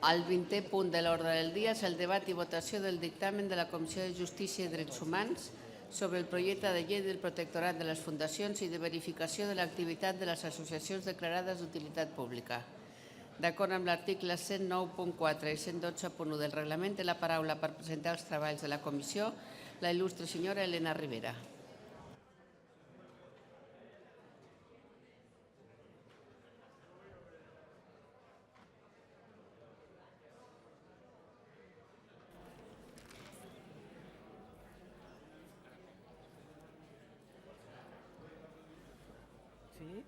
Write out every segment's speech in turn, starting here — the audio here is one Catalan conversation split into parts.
El 20è punt de l'ordre del dia és el debat i votació del dictamen de la Comissió de Justícia i Drets Humans sobre el projecte de llei del protectorat de les fundacions i de verificació de l'activitat de les associacions declarades d'utilitat pública. D'acord amb l'article 109.4 i 112.1 del reglament, té la paraula per presentar els treballs de la comissió la il·lustre senyora Elena Rivera. Sí.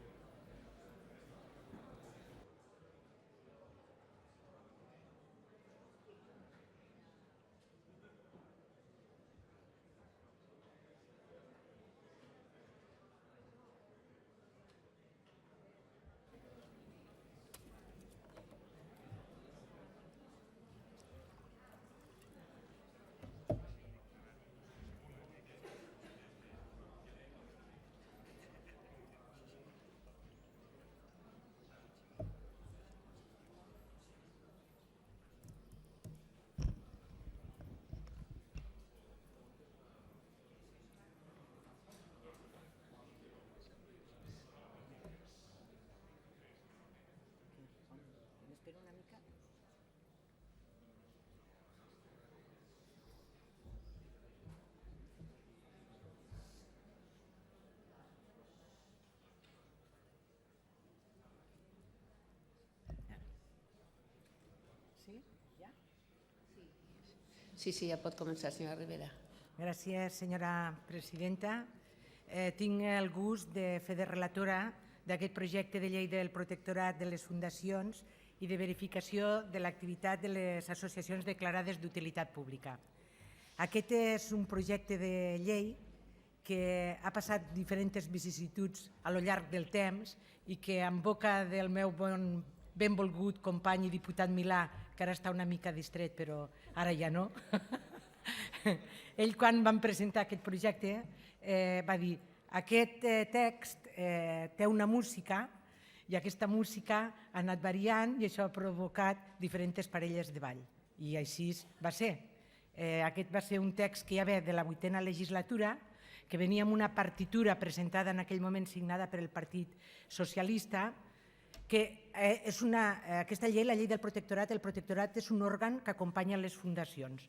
Espera una mica. Sí? Ja? Sí, ja pot començar, senyora Rivera. Gràcies, senyora presidenta. Tinc el gust de fer de relatora d'aquest projecte de llei del protectorat de les fundacions i de verificació de l'activitat de les associacions declarades d'utilitat pública. Aquest és un projecte de llei que ha passat diferents vicissituds a lo llarg del temps i que en boca del meu benvolgut company i diputat Milà, que ara està una mica distret però ara ja no, ell quan vam presentar aquest projecte va dir aquest text té una música i aquesta música ha anat variant i això ha provocat diferents parelles de ball. I així va ser. Aquest va ser un text que ja ve de la 8a legislatura, que venia amb una partitura presentada en aquell moment signada per el Partit Socialista, que és aquesta llei, la llei del protectorat, el protectorat és un òrgan que acompanya les fundacions.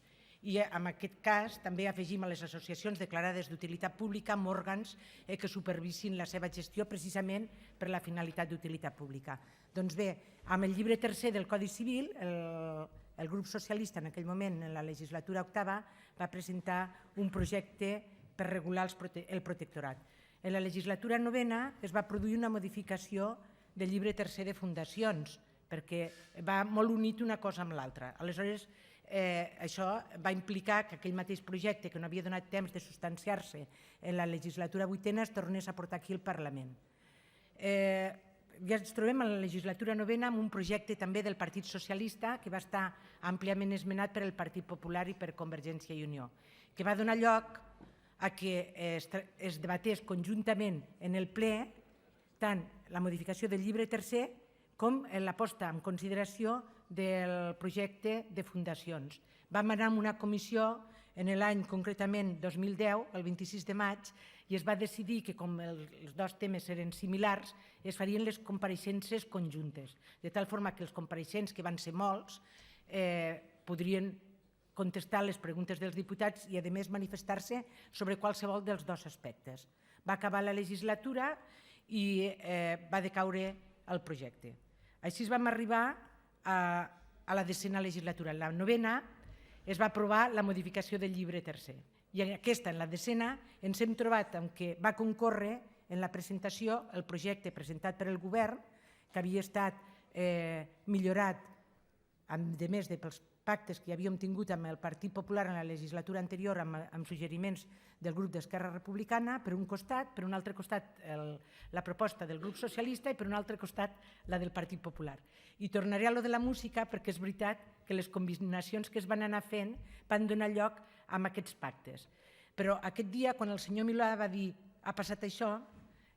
I en aquest cas també afegim a les associacions declarades d'utilitat pública amb òrgans que supervisin la seva gestió precisament per la finalitat d'utilitat pública. Doncs bé, amb el llibre tercer del Codi Civil, el grup socialista en aquell moment, en la legislatura octava, va presentar un projecte per regular el protectorat. En la legislatura novena es va produir una modificació del llibre tercer de fundacions, perquè va molt unit una cosa amb l'altra. Aleshores, això va implicar que aquell mateix projecte que no havia donat temps de substanciar-se en la legislatura vuitena es tornés a portar aquí al Parlament. Ja ens trobem en la legislatura novena amb un projecte també del Partit Socialista que va estar àmpliament esmenat per el Partit Popular i per Convergència i Unió, que va donar lloc a que es debatés conjuntament en el ple tant la modificació del llibre tercer com la posta en consideració del projecte de fundacions. Vam anar a una comissió en l'any concretament 2010, el 26 de maig, i es va decidir que com els dos temes eren similars, es farien les compareixences conjuntes, de tal forma que els compareixents, que van ser molts, podrien contestar les preguntes dels diputats i, a més, manifestar-se sobre qualsevol dels dos aspectes. Va acabar la legislatura i va decaure el projecte. Així vam arribar a la 10a legislatura. En la 9a es va aprovar la modificació del llibre tercer. I aquesta, en la 10a, ens hem trobat amb que va concórrer en la presentació el projecte presentat per el govern, que havia estat millorat, a més pels pactes que havíem tingut amb el Partit Popular en la legislatura anterior amb suggeriments del grup d'Esquerra Republicana, per un costat, per un altre costat la proposta del grup socialista i per un altre costat la del Partit Popular. I tornaré a lo de la música perquè és veritat que les combinacions que es van anar fent van donar lloc a aquests pactes. Però aquest dia, quan el senyor Milà va dir ha passat això,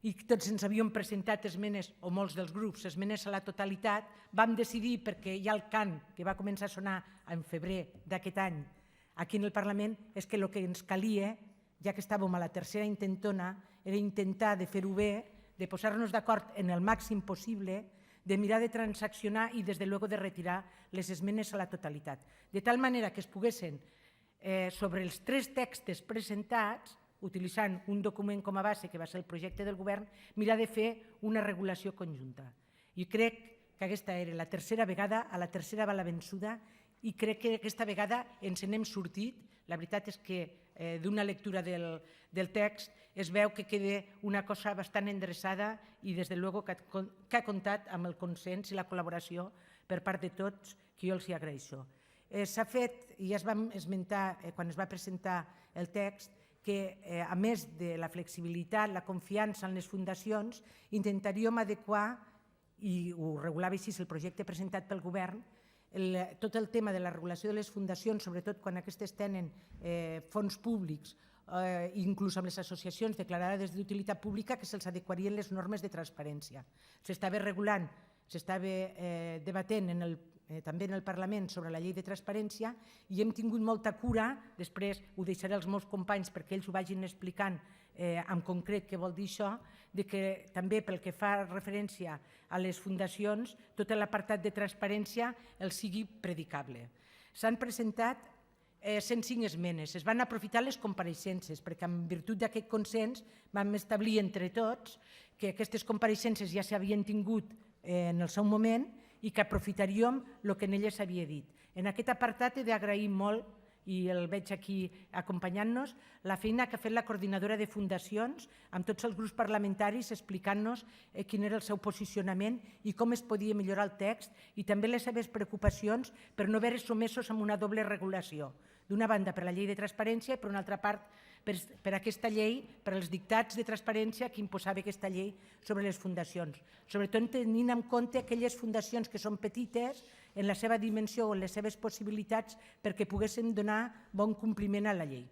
i tots ens havíem presentat esmenes, o molts dels grups, esmenes a la totalitat, vam decidir, perquè ja el cant que va començar a sonar en febrer d'aquest any aquí en el Parlament, és que el que ens calia, ja que estàvem a la tercera intentona, era intentar de fer-ho bé, de posar-nos d'acord en el màxim possible, de mirar de transaccionar i, des de luego, de retirar les esmenes a la totalitat. De tal manera que es poguessin, sobre els 3 textos presentats, utilitzant un document com a base, que va ser el projecte del govern, mirar de fer una regulació conjunta. I crec que aquesta era la tercera vegada, a la tercera va la vençuda, i crec que aquesta vegada ens n'hem sortit. La veritat és que d'una lectura del text es veu que queda una cosa bastant endreçada i, des de luego, que ha comptat amb el consens i la col·laboració per part de tots, que jo els hi agraeixo. S'ha fet, i ja es va esmentar quan es va presentar el text, que a més de la flexibilitat, la confiança en les fundacions, intentaríem adequar, i ho regulava així el projecte presentat pel govern, tot el tema de la regulació de les fundacions, sobretot quan aquestes tenen fons públics, inclús amb les associacions declarades d'utilitat pública, que se'ls adequarien les normes de transparència. S'estava regulant, s'estava debatent també en el Parlament sobre la llei de transparència i hem tingut molta cura, després ho deixaré als meus companys perquè ells ho vagin explicant en concret què vol dir això, de que també pel que fa referència a les fundacions, tot l'apartat de transparència el sigui predicable. S'han presentat 105 esmenes. Es van aprofitar les compareixences perquè, en virtut d'aquest consens, vam establir entre tots que aquestes compareixences ja s'havien tingut en el seu moment i que aprofitaríem el que en elles s'havia dit. En aquest apartat he d'agrair molt, i el veig aquí acompanyant-nos, la feina que ha fet la coordinadora de fundacions amb tots els grups parlamentaris explicant-nos quin era el seu posicionament i com es podia millorar el text i també les seves preocupacions per no veure sotmesos a una doble regulació. D'una banda, per la llei de transparència i, per una altra part, per aquesta llei, per als dictats de transparència que imposava aquesta llei sobre les fundacions. Sobretot tenint en compte aquelles fundacions que són petites en la seva dimensió o en les seves possibilitats perquè poguessin donar bon compliment a la llei.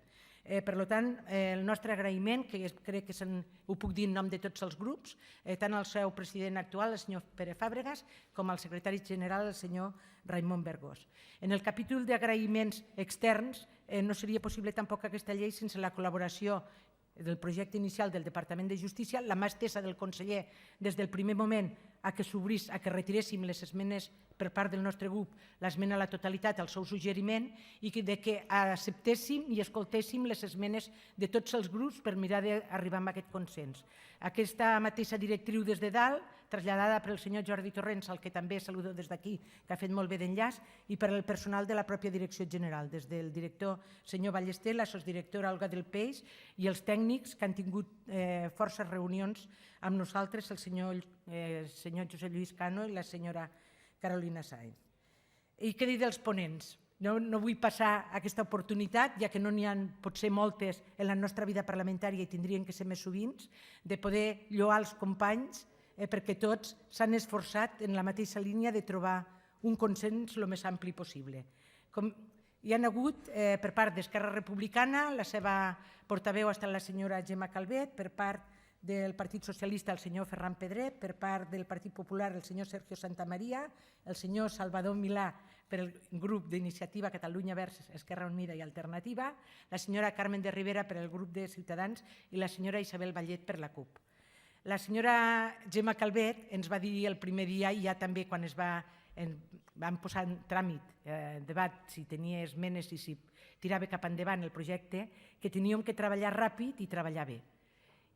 Per tant, el nostre agraïment, que crec que ho puc dir en nom de tots els grups, tant al seu president actual, el senyor Pere Fàbregas, com al secretari general, el senyor Raimon Bergós. En el capítol d'agraïments externs, no seria possible tampoc aquesta llei sense la col·laboració del projecte inicial del Departament de Justícia, la mà estesa del conseller des del primer moment a que s'obrís, a que retiréssim les esmenes per part del nostre grup, l'esmena a la totalitat, el seu suggeriment, i que acceptéssim i escoltéssim les esmenes de tots els grups per mirar d'arribar a aquest consens. Aquesta mateixa directriu des de dalt, traslladada pel senyor Jordi Torrents, al que també saludo des d'aquí, que ha fet molt bé d'enllaç, i per al personal de la pròpia Direcció General, des del director senyor Ballester, la sosdirectora Olga del Peix i els tècnics que han tingut forces reunions amb nosaltres, el senyor Josep Lluís Cano i la senyora Carolina Sáenz. I què dir dels ponents? No vull passar aquesta oportunitat, ja que no n'hi ha potser moltes en la nostra vida parlamentària i tindrien que ser més sovint, de poder lloar els companys perquè tots s'han esforçat en la mateixa línia de trobar un consens el més ampli possible. Hi ha hagut, per part d'Esquerra Republicana, la seva portaveu ha estat la senyora Gemma Calvet, per part del Partit Socialista el senyor Ferran Pedret, per part del Partit Popular el senyor Sergio Santamaría, el senyor Salvador Milà per el grup d'Iniciativa Catalunya Verds Esquerra Unida i Alternativa, la senyora Carmen de Rivera per el grup de Ciutadans i la senyora Isabel Vallet per la CUP. La senyora Gemma Calvet ens va dir el primer dia, i ja també quan vam posar en tràmit, debat, si tenia esmenes i si tirava cap endavant el projecte, que teníem que treballar ràpid i treballar bé.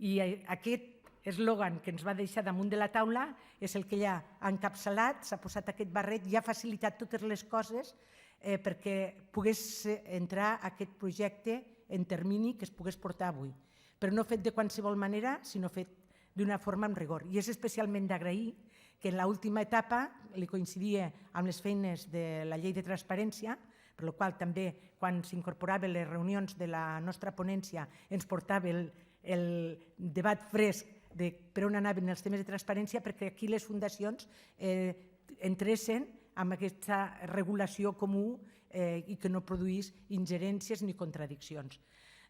I aquest eslògan que ens va deixar damunt de la taula és el que ja ha encapçalat, s'ha posat aquest barret i ha facilitat totes les coses perquè pogués entrar aquest projecte en termini que es pogués portar avui. Però no fet de qualsevol manera, sinó fet d'una forma amb rigor. I és especialment d'agrair que en l'última etapa li coincidia amb les feines de la llei de transparència, per la qual també, quan s'incorporava les reunions de la nostra ponència, ens portava el debat fresc de per on anaven els temes de transparència, perquè aquí les fundacions entressin amb aquesta regulació comú i que no produís ingerències ni contradiccions.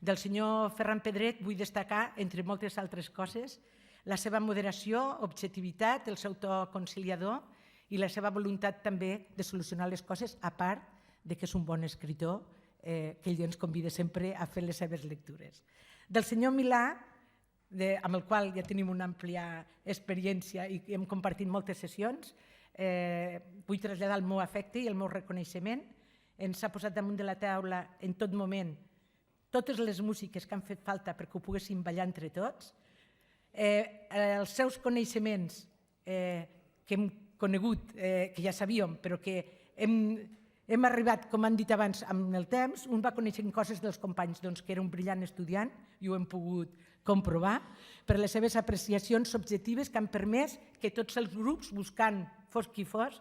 Del senyor Ferran Pedret vull destacar, entre moltes altres coses, la seva moderació, objectivitat, el seu to conciliador i la seva voluntat també de solucionar les coses, a part de que és un bon escriptor que ell ens convida sempre a fer les seves lectures. Del senyor Milà, amb el qual ja tenim una àmplia experiència i hem compartit moltes sessions, vull traslladar el meu afecte i el meu reconeixement. Ens ha posat damunt de la taula en tot moment totes les músiques que han fet falta perquè ho poguéssim ballar entre tots. Els seus coneixements que hem conegut, que ja sabíem, però que hem arribat, com han dit abans, amb el temps. Un va coneixent coses dels companys, que era un brillant estudiant, i ho hem pogut comprovar, per les seves apreciacions subjectives que han permès que tots els grups, buscant fos qui fos,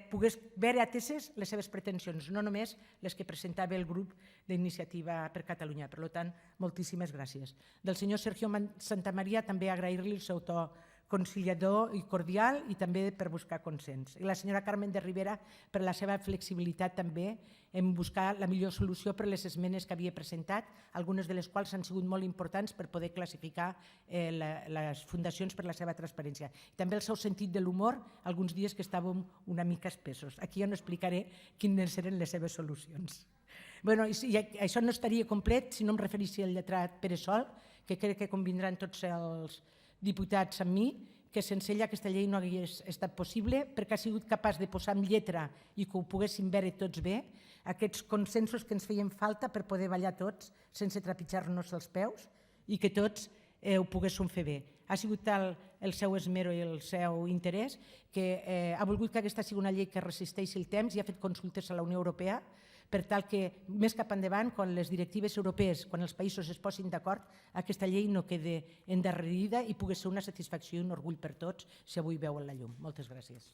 pogués veure ateses les seves pretensions, no només les que presentava el grup d'Iniciativa per Catalunya. Per tant, moltíssimes gràcies. Del senyor Sergio Santamaría també agrair-li el seu to conciliador i cordial i també per buscar consens. I la senyora Carmen de Rivera per la seva flexibilitat també en buscar la millor solució per les esmenes que havia presentat, algunes de les quals han sigut molt importants per poder classificar les fundacions per la seva transparència. També el seu sentit de l'humor, alguns dies que estàvem una mica espessos. Aquí jo no explicaré quines eren les seves solucions. I això no estaria complet si no em referissi al lletrat Pere Sol, que crec que convindran tots els diputats amb mi, que sense ella aquesta llei no hagués estat possible perquè ha sigut capaç de posar en lletra i que ho poguéssim veure tots bé, aquests consensos que ens feien falta per poder ballar tots sense trepitjar-nos els peus i que tots ho poguéssim fer bé. Ha sigut tal el seu esmero i el seu interès que ha volgut que aquesta sigui una llei que resisteixi el temps i ha fet consultes a la Unió Europea per tal que més cap endavant, quan les directives europees, quan els països es posin d'acord, aquesta llei no quede endarrerida i pugui ser una satisfacció i un orgull per tots si avui veuen la llum. Moltes gràcies.